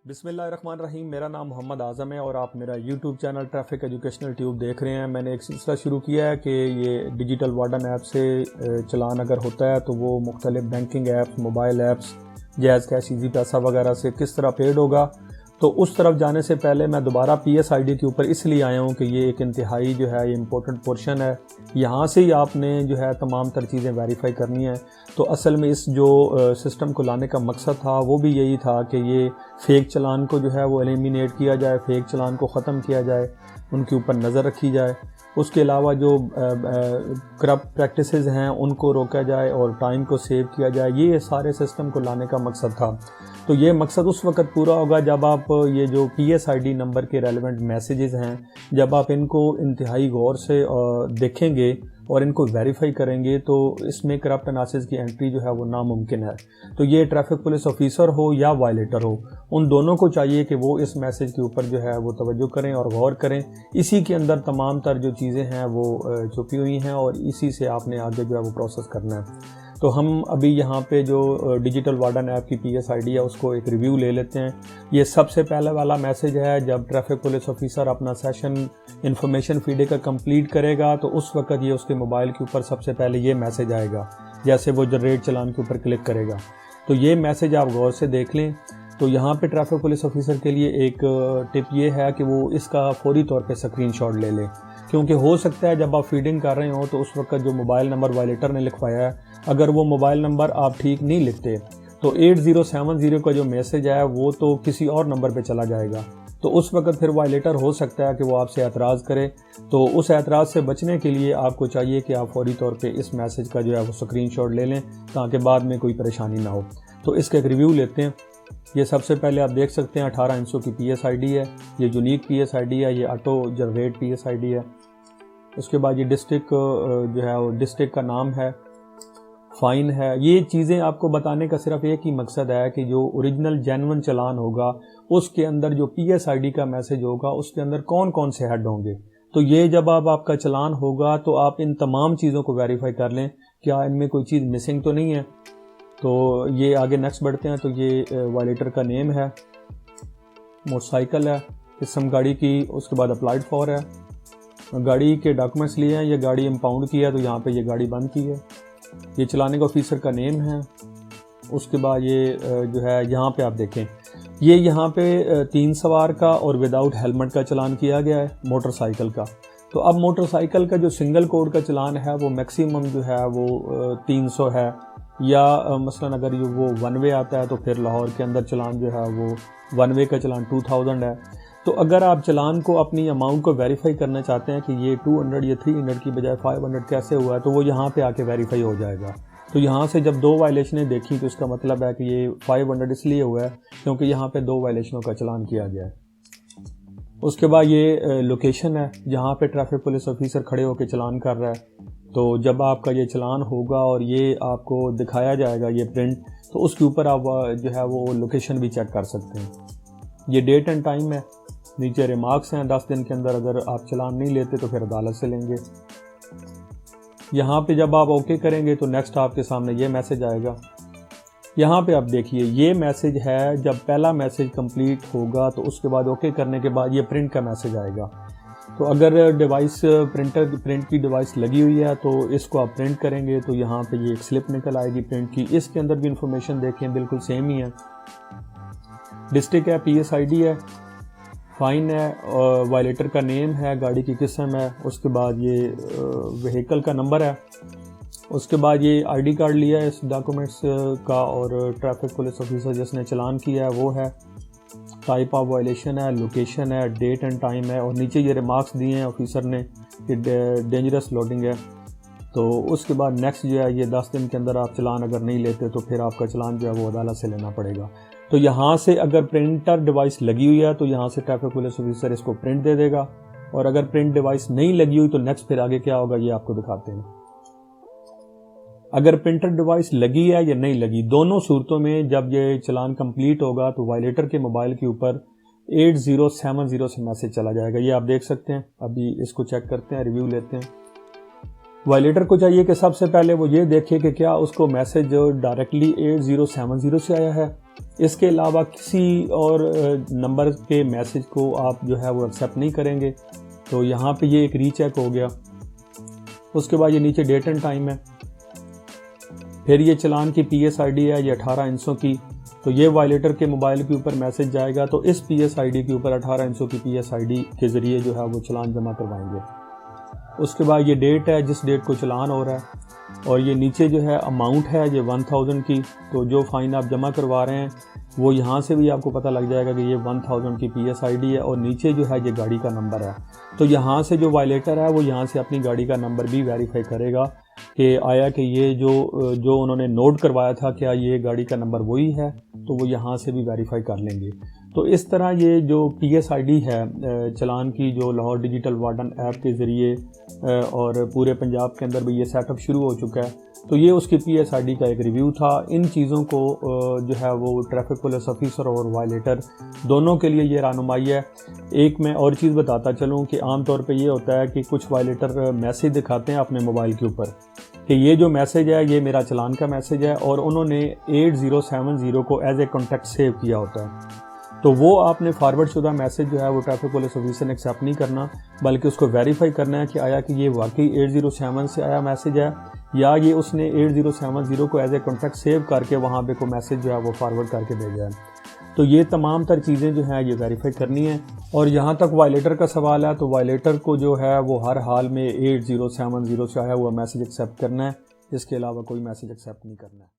बिस्मिल्लाहिर्रहमानिर्रहीम। मेरा नाम मोहम्मद आज़म है और आप मेरा YouTube channel traffic educational tube देख रहे हैं। मैंने एक सिलसिला शुरू किया है कि ये डिजिटल वार्डन ऐप से चलान अगर होता है तो वो मुख्तलिफ banking apps, mobile apps, jazz cash, easy पैसा वगैरह से किस तरह पेड होगा। तो उस तरफ जाने से पहले मैं दोबारा PSID के ऊपर इसलिए आया हूँ कि ये एक इंतहाई जो है ये इम्पोर्टेंट पोर्शन है। यहाँ से ही आपने जो है तमाम तर चीज़ें वेरीफाई करनी है। तो असल में इस जो सिस्टम को लाने का मकसद था वो भी यही था कि ये फ़ेक चलान को जो है वो एलिमिनेट किया जाए, फ़ेक चलान को ख़त्म किया जाए, उनके ऊपर नज़र रखी जाए। उसके अलावा जो करप्ट प्रैक्टिसेस हैं उनको रोका जाए और टाइम को सेव किया जाए। ये सारे सिस्टम को लाने का मकसद था। तो ये मकसद उस वक्त पूरा होगा जब आप ये जो PSID नंबर के रेलेवेंट मैसेजेस हैं, जब आप इनको इंतहाई गौर से देखेंगे और इनको वेरीफाई करेंगे तो इसमें करप्ट एनालिसिस की एंट्री जो है वो नामुमकिन है। तो ये ट्रैफिक पुलिस ऑफिसर हो या वायलेटर हो, उन दोनों को चाहिए कि वो इस मैसेज के ऊपर जो है वो तवज्जो करें और गौर करें। इसी के अंदर तमाम तर जो चीज़ें हैं वो छुपी हुई हैं और इसी से आपने आगे जो है वो प्रोसेस करना है। तो हम अभी यहाँ पे जो डिजिटल वार्डन ऐप की PSID है उसको एक रिव्यू ले लेते हैं। ये सबसे पहले वाला मैसेज है जब ट्रैफिक पुलिस ऑफिसर अपना सेशन इंफॉर्मेशन फीड का कंप्लीट करेगा तो उस वक्त ये उसके मोबाइल के ऊपर सबसे पहले ये मैसेज आएगा। जैसे वो जनरेट चलान के ऊपर क्लिक करेगा तो ये मैसेज आप गौर से देख लें। तो यहाँ पे ट्रैफिक पुलिस ऑफिसर के लिए एक टिप ये है कि वो इसका फौरी तौर पे स्क्रीनशॉट ले लें, क्योंकि हो सकता है जब आप फीडिंग कर रहे हो तो उस वक्त जो मोबाइल नंबर वायलेटर ने लिखवाया है, अगर वो मोबाइल नंबर आप ठीक नहीं लिखते तो 8070 का जो मैसेज है वो तो किसी और नंबर पे चला जाएगा। तो उस वक्त फिर वायलेटर हो सकता है कि वो आपसे एतराज़ करे। तो उस एतराज़ से बचने के लिए आपको चाहिए कि आप फौरी तौर पे इस मैसेज का जो है वो स्क्रीनशॉट ले लें ताकि बाद में कोई परेशानी ना हो। तो इसका एक रिव्यू लेते हैं। ये सबसे पहले आप देख सकते हैं 18 इंचों की PSID है, ये यूनिक PSID है, ये ऑटो जनरेट PSID है। उसके बाद ये डिस्ट्रिक्ट जो है वो डिस्ट्रिक्ट का नाम है, फाइन है। ये चीज़ें आपको बताने का सिर्फ एक ही मकसद है कि जो ओरिजिनल जेन्युइन चलान होगा उसके अंदर जो PSID का मैसेज होगा उसके अंदर कौन कौन से हेड होंगे। तो ये जब आपका चलान होगा तो आप इन तमाम चीज़ों को वेरीफाई कर लें, क्या इनमें कोई चीज़ मिसिंग तो नहीं है। तो ये आगे नेक्स्ट बढ़ते हैं। तो ये वायलेटर का नेम है, मोटरसाइकिल है, किस्म गाड़ी की, उसके बाद अप्लाइड फॉर है, गाड़ी के डॉक्यूमेंट्स लिए हैं, ये गाड़ी इम्पाउंड की है तो यहाँ पे ये गाड़ी बंद की है, ये चलाने का ऑफिसर का नेम है। उसके बाद ये जो है यहाँ पे आप देखें ये यहाँ पे 3 सवार का और विदाउट हेलमेट का चलान किया गया है मोटरसाइकिल का। तो अब मोटरसाइकिल का जो सिंगल कोड का चलान है वो मैक्सिमम जो है वो 300 है, या मसलन अगर वो वन वे आता है तो फिर लाहौर के अंदर चलान जो है वो वन वे का चलान 2000 है। तो अगर आप चलान को अपनी अमाउंट को वेरीफाई करना चाहते हैं कि ये 200 या 300 की बजाय 500 कैसे हुआ है तो वो यहाँ पे आके वेरीफाई हो जाएगा। तो यहाँ से जब 2 वायलेशनें देखी तो इसका मतलब है कि ये 500 इसलिए हुआ है क्योंकि यहाँ पे 2 वायलेशनों का चलान किया गया है। उसके बाद ये लोकेशन है जहाँ पे ट्रैफिक पुलिस ऑफिसर खड़े होकर चलान कर रहा है। तो जब आपका ये चलान होगा और ये आपको दिखाया जाएगा ये प्रिंट, तो उसके ऊपर आप जो है वो लोकेशन भी चेक कर सकते हैं। ये डेट एंड टाइम है, नीचे रिमार्क्स हैं 10 दिन के अंदर अगर आप चलान नहीं लेते तो फिर अदालत से लेंगे। यहाँ पे जब आप ओके करेंगे तो नेक्स्ट आपके सामने ये मैसेज आएगा। यहाँ पे आप देखिए ये मैसेज है, जब पहला मैसेज कंप्लीट होगा तो उसके बाद ओके करने के बाद ये प्रिंट का मैसेज आएगा। तो अगर डिवाइस प्रिंट की डिवाइस लगी हुई है तो इसको आप प्रिंट करेंगे तो यहाँ पे ये एक स्लिप निकल आएगी प्रिंट की। इसके अंदर भी इंफॉर्मेशन देखें बिल्कुल सेम ही है, डिस्ट्रिक्ट है, PSID है, फाइन है, वायलेटर का नेम है, गाड़ी की किस्म है, उसके बाद ये व्हीकल का नंबर है, उसके बाद ये ID कार्ड लिया है इस डॉक्यूमेंट्स का और ट्रैफिक पुलिस ऑफिसर जिसने चलान किया है वो है, टाइप ऑफ वायलेशन है, लोकेशन है, डेट एंड टाइम है और नीचे ये रिमार्क्स दिए हैं ऑफिसर ने कि डेंजरस लोडिंग है। तो उसके बाद नेक्स्ट जो है ये 10 दिन के अंदर आप चलान अगर नहीं लेते तो फिर आपका चलान जो है वो अदालत से लेना पड़ेगा। तो यहाँ से अगर प्रिंटर डिवाइस लगी हुई है तो यहाँ से ट्रैफिक पुलिस ऑफिसर इसको प्रिंट दे देगा, और अगर प्रिंट डिवाइस नहीं लगी हुई तो नेक्स्ट फिर आगे क्या होगा ये आपको दिखाते हैं। अगर प्रिंटर डिवाइस लगी है या नहीं लगी, दोनों सूरतों में जब ये चलान कंप्लीट होगा तो वायलेटर के मोबाइल के ऊपर 8070 से मैसेज चला जाएगा। ये आप देख सकते हैं। अभी इसको चेक करते हैं, रिव्यू लेते हैं। वायलेटर को चाहिए कि सबसे पहले वो ये देखे कि क्या उसको मैसेज डायरेक्टली 8070 से आया है, इसके अलावा किसी और नंबर के मैसेज को आप जो है वो एक्सेप्ट नहीं करेंगे। तो यहाँ पे ये एक रीचेक हो गया। उसके बाद ये नीचे डेट एंड टाइम है, फिर ये चलान की PSID है, ये 18 इंचों की। तो ये वायलेटर के मोबाइल के ऊपर मैसेज जाएगा, तो इस PSID के ऊपर 18 इंचों की PSID के ज़रिए जो है वो चलान जमा करवाएंगे। उसके बाद ये डेट है जिस डेट को चलान हो रहा है, और ये नीचे जो है अमाउंट है ये 1000 की। तो जो फ़ाइन आप जमा करवा रहे हैं वो यहाँ से भी आपको पता लग जाएगा कि ये 1000 की PSID है, और नीचे जो है ये गाड़ी का नंबर है। तो यहाँ से जो वायलेटर है वो यहाँ से अपनी गाड़ी का नंबर भी वेरीफाई करेगा कि आया कि ये जो उन्होंने नोट करवाया था क्या ये गाड़ी का नंबर वही है, तो वो यहाँ से भी वेरीफाई कर लेंगे। तो इस तरह ये जो PSID है चलान की, जो लाहौर डिजिटल वार्डन ऐप के ज़रिए और पूरे पंजाब के अंदर भी ये सेटअप शुरू हो चुका है। तो ये उसकी PSID का एक रिव्यू था। इन चीज़ों को जो है वो ट्रैफिक पुलिस ऑफिसर और वायलेटर दोनों के लिए ये रहनुमाई है। एक मैं और चीज़ बताता चलूँ कि आम तौर पे ये होता है कि कुछ वायलेटर मैसेज दिखाते हैं अपने मोबाइल के ऊपर कि ये जो मैसेज है ये मेरा चलान का मैसेज है, और उन्होंने 8070 को एज ए कॉन्टैक्ट सेव किया होता है। तो वो आपने फॉरवर्ड शुदा मैसेज जो है वो ट्रैफिक पुलिस ऑफिसर ने एक्सेप्ट नहीं करना, बल्कि उसको वेरीफाई करना है कि आया कि ये वाकई 807 से आया मैसेज है, या ये उसने 8070 को एज ए कॉन्टैक्ट सेव करके वहाँ पे कोई मैसेज जो है वो फॉरवर्ड करके भेजा है। तो ये तमाम तर चीज़ें जो हैं ये वेरीफाई करनी है। और यहाँ तक वायलेटर का सवाल है, तो वायलेटर को जो है वो हर हाल में 8070 से आया हुआ मैसेज एक्सेप्ट करना है, इसके अलावा कोई मैसेज एक्सेप्ट नहीं करना है।